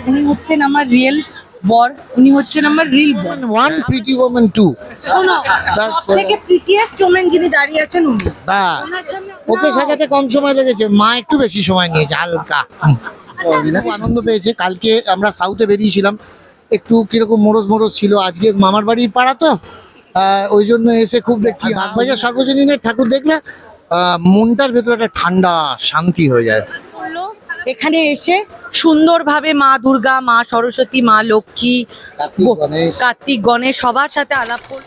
উনি হচ্ছেন আমার রিয়েল বর, উনি হচ্ছেন আমার রিল বর। One pretty woman to. শোনো, সবথেকে প্রিটিয়েস্ট ওমেন যিনি দাঁড়িয়ে আছেন উনি। ওকে সাজাতে কম সময় লেগেছে, মা একটু বেশি সময় নিয়েছে হালকা। খুব আনন্দ পেয়েছে। কালকে আমরা সাউথে বেরিয়েছিলাম, একটু কিরকম মোরজ মোরজ ছিল। আজকে মামার বাড়ির পাড়া তো, ওই জন্য এসে খুব দেখছি বাগবাজার সর্বজনীনের ঠাকুর দেখলে মনটার ভেতরে একটা ঠান্ডা শান্তি হয়ে যায়। এখানে এসে সুন্দরভাবে মা দুর্গা, মা সরস্বতী, মা লক্ষ্মী, কার্তিক গণেশ সবার সাথে আলাপ করল।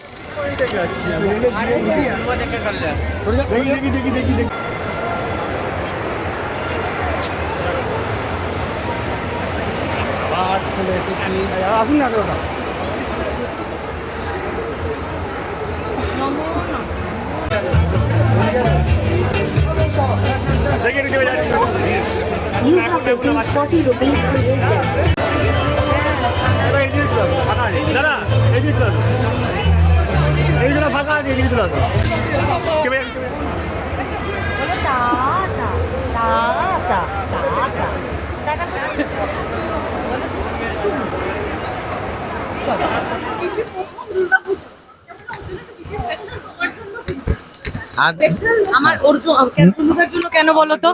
আমার অর্জুনের জন্য কেন বলো তো?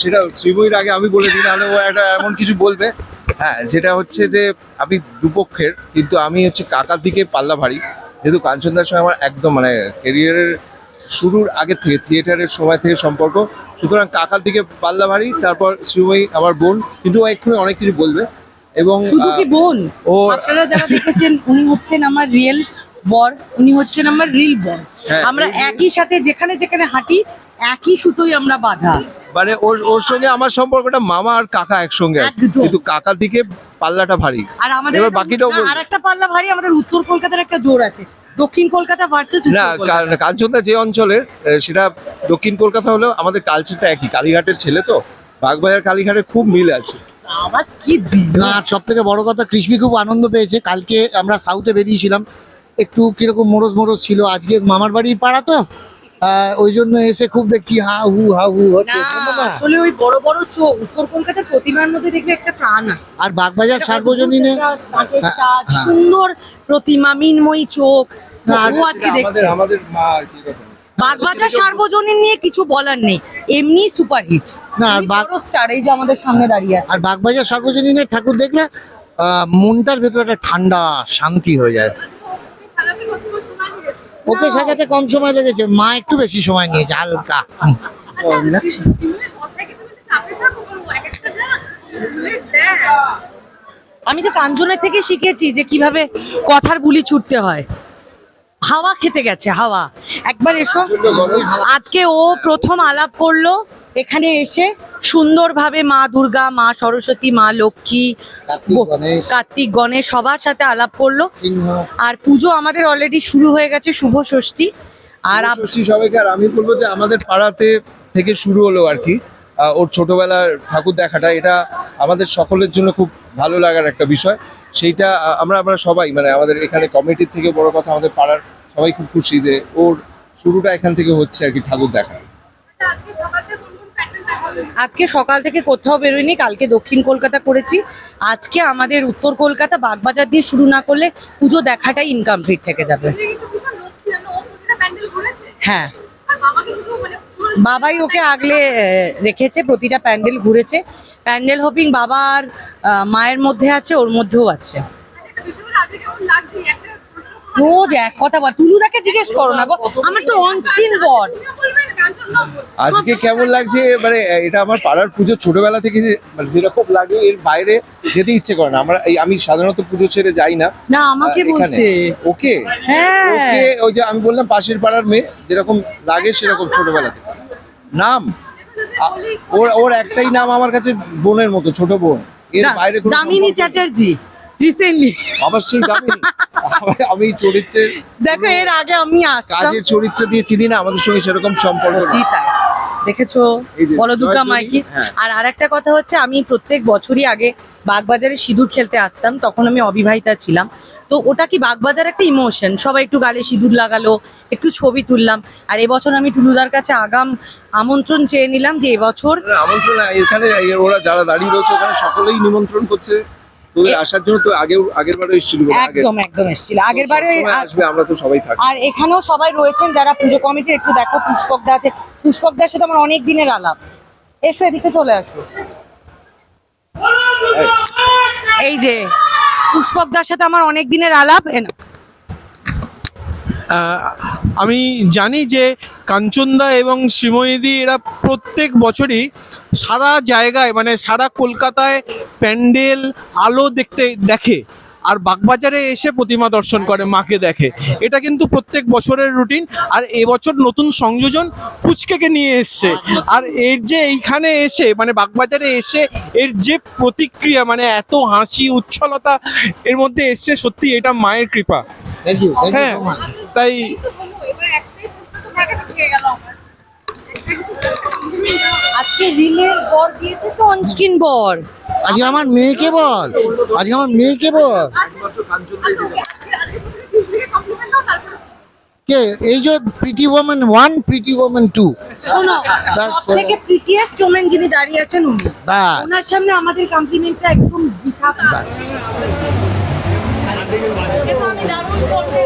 সেটা শ্রীময়ীর আগে আমি বলে দিই, নাহলে ও একটা এমন কিছু বলবে। হ্যাঁ, যেটা হচ্ছে যে আমি দুপক্ষের, কিন্তু আমি হচ্ছে কাকার দিকে পাল্লা ভারী। যেহেতু কাঞ্চনদার সঙ্গে আমার একদম মানে ক্যারিয়ারের শুরুর আগে থেকে, থিয়েটারের সময় থেকে সম্পর্ক, সুতরাং কাকার দিকে পাল্লা ভারী। তারপর শ্রীময়ী আমার বোন, কিন্তু ও এক্ষুনি অনেক কিছু বলবে। এবং শুধু কি বোন, আপনারা যারা দেখেছেন উনি হচ্ছেন আমার রিয়েল বর, উনি হচ্ছেন আমার রিল বর। আমরা একই সাথে যেখানে যেখানে হাঁটি একই সুতোই আমরা বাঁধা। মানে ওর সঙ্গে আমার সম্পর্কটা মামা আর কাকা একসঙ্গে, কিন্তু কাকার দিকে পাল্লাটা ভারী। আর আমাদের এবার বাকিটাও আর একটা পাল্লা ভারী, আমাদের উত্তর কলকাতার একটা জোর আছে, দক্ষিণ কলকাতা ভার্সেস না। কাঞ্চনদা যে অঞ্চলের, সেটা দক্ষিণ কলকাতা হলেও আমাদের কালচারটা একই। কালীঘাটের ছেলে তো, বাগবাজার কালীঘাটের খুব মিল আছে। আর সব থেকে বড় কথা, কৃষ্মি খুব আনন্দ পেয়েছে। কালকে আমরা সাউথে বেরিয়েছিলাম, একটু কিরকম মোরজ মোরজ ছিল। আজকে মামার বাড়ির পাড়া তো, ওই জন্য এসে খুব দেখছি হা হু হচ্ছে। আসলে ওই বড় বড় চোখ, উত্তর কলকাতার প্রতিমার মধ্যে দেখবে একটা প্রাণ আছে। আর বাগবাজার সার্বজনীনে সুন্দর প্রতিমা, মিনময়ী চোখ। আজকে দেখছি আমাদের মা আর কি বাগবাজার সার্বজনীন নিয়ে কিছু বলার নেই, এমনি সুপারহিট। না, আর বড় স্টার এই যে আমাদের সামনে দাঁড়িয়ে আছে। আর বাগবাজার সর্বজনীনের ঠাকুর দেখলে মনটার ভেতরে একটা ঠান্ডা শান্তি হয়ে যায়। ওকে সাজাতে কম সময় লেগেছে, মা একটু বেশি সময় নিয়েছে হালকা। আমি তো কাঞ্চনের থেকে শিখেছি যে কিভাবে কথার বুলি ছুটতে হয়। হাওয়া খেতে গেছে, হাওয়া একবার এসো। আজকে ও প্রথম আলাপ করলো এখানে এসে সুন্দরভাবে মা দুর্গা, মা সরস্বতী, মা লক্ষ্মী, কার্তিক গণেশ সবার সাথে আলাপ করলো। আর পুজো আমাদের অলরেডি শুরু হয়ে গেছে, শুভ ষষ্ঠী। আর সবাইকে, আর আমি বলবো যে আমাদের পাড়াতে থেকে শুরু হলো আর কি ওর ছোটবেলার ঠাকুর দেখাটা। এটা আমাদের সকলের জন্য খুব ভালো লাগার একটা বিষয়। সেইটা আমরা সবাই, মানে আমাদের এখানে কমিটির থেকে বড় কথা, আমাদের পাড়ার সবাই খুব খুশি যে ওর শুরুটা এখান থেকে হচ্ছে আর কি, ঠাকুর দেখা। আজকে সকাল থেকে কোথাও বেরোয়নি, কালকে দক্ষিণ কলকাতা করেছি। আজকে আমাদের উত্তর কলকাতা বাগবাজার দিয়ে শুরু না করলে পুজো দেখাটাই ইনকমপ্লিট থেকে যাবে। হ্যাঁ, বাবাই ওকে আগলে রেখেছে, প্রতিটা প্যান্ডেল ঘুরেছে। প্যান্ডেল হপিং বাবার মায়ের মধ্যে আছে, ওর মধ্যেও আছে। রোজ এক কথা বল, টুলুদাকে জিজ্ঞেস করো না গো, আমার তো অন স্ক্রিন বল। আজকে কেমন লাগছে, মানে এটা আমার পাড়ার পুজো, ছোটবেলা থেকে মানে যেরকম লাগে এর বাইরে যেতে ইচ্ছে করে না। আমি সাধারণত পুজো ছেড়ে যাই না। না, আমাকে বলছে ওকে। হ্যাঁ, ওকে ওই যে আমি বললাম পাশের পাড়ার মেয়ে, যেরকম লাগে সেরকম ছোটবেলা থেকে। নাম ওর একটাই নাম আমার কাছে বোনের মতো, ছোট বোন। এর বাইরে দামিনী চ্যাটার্জি রিসেন্টলি অবশ্যই দামিনী। আমি চরিত্রের, দেখো এর আগে আমি আসতাম, কাজের চরিত্র দিয়ে চিনি না, আমাদের সঙ্গে সেরকম সম্পর্ক নেই। দেখেছো বলো দুর্গা মাইকি। আর আরেকটা কথা হচ্ছে, আমি প্রত্যেক বছরই আগে বাগবাজারে সিঁদুর খেলতে আসতাম, তখন আমি অবিবাহিতা ছিলাম। তো ওটা কি বাগবাজার একটা ইমোশন, সবাই একটু গালে সিঁদুর লাগালো, একটু ছবি তুললাম। আর এবছর আমি টুলুদার কাছে আগাম আমন্ত্রণ চেয়ে নিলাম যে এবছর আমন্ত্রণ এখানে ওরা যারা দাঁড়িয়ে রয়েছে ওখানে সকলেই নিমন্ত্রণ করছে তোদের আসার জন্য। তো আগের বারে এসেছিল একদম একদম এসেছিল আগের বারে। আসবে, আমরা তো সবাই থাকি। আর এখানেও সবাই রয়েছেন যারা পুজো কমিটির, একটু দেখো পুষ্পকদা আছে, পুষ্পকদার সাথে আমার অনেক দিনের আলাপ। এসো এদিকে চলে আসো, এই যে পুষ্পকদার সাথে আমার অনেক দিনের আলাপ। আমি জানি যে কাঞ্চনদা এবং শ্রীময়ীদি এরা প্রত্যেক বছরই সারা জায়গায় মানে সারা কলকাতায় প্যান্ডেল আলো দেখে আর বাগবাজারে এসে প্রতিমা দর্শন করে, মাকে দেখে। এটা কিন্তু প্রত্যেক বছরের রুটিন। আর এবছর নতুন সংযোজন পুচকেকে নিয়ে এসছে। আর এর যে এইখানে এসে মানে বাগবাজারে এসে এর যে প্রতিক্রিয়া, মানে এত হাসি উচ্ছলতা এর মধ্যে এসছে, সত্যি এটা মায়ের কৃপা। থ্যাংক ইউ হ্যাঁ, সো মাচ। তাই আজকে রিলের বর দিয়েছে তো অনস্ক্রিন বর। আজকে আমার মেয়েকে বল, আজকে আমার মেয়েকে বল। কে এই যে প্রিটি ওম্যান 1, প্রিটি ওম্যান 2। শোনো, ব্যাস, সব থেকে প্রিটিয়েস্ট ওমেন যিনি দাঁড়িয়ে আছেন উনি। ব্যাস। ওনার সামনে আমাদের কমপ্লিমেন্টটা একদম বৃথা। ব্যাস। আমি দারুণ করতে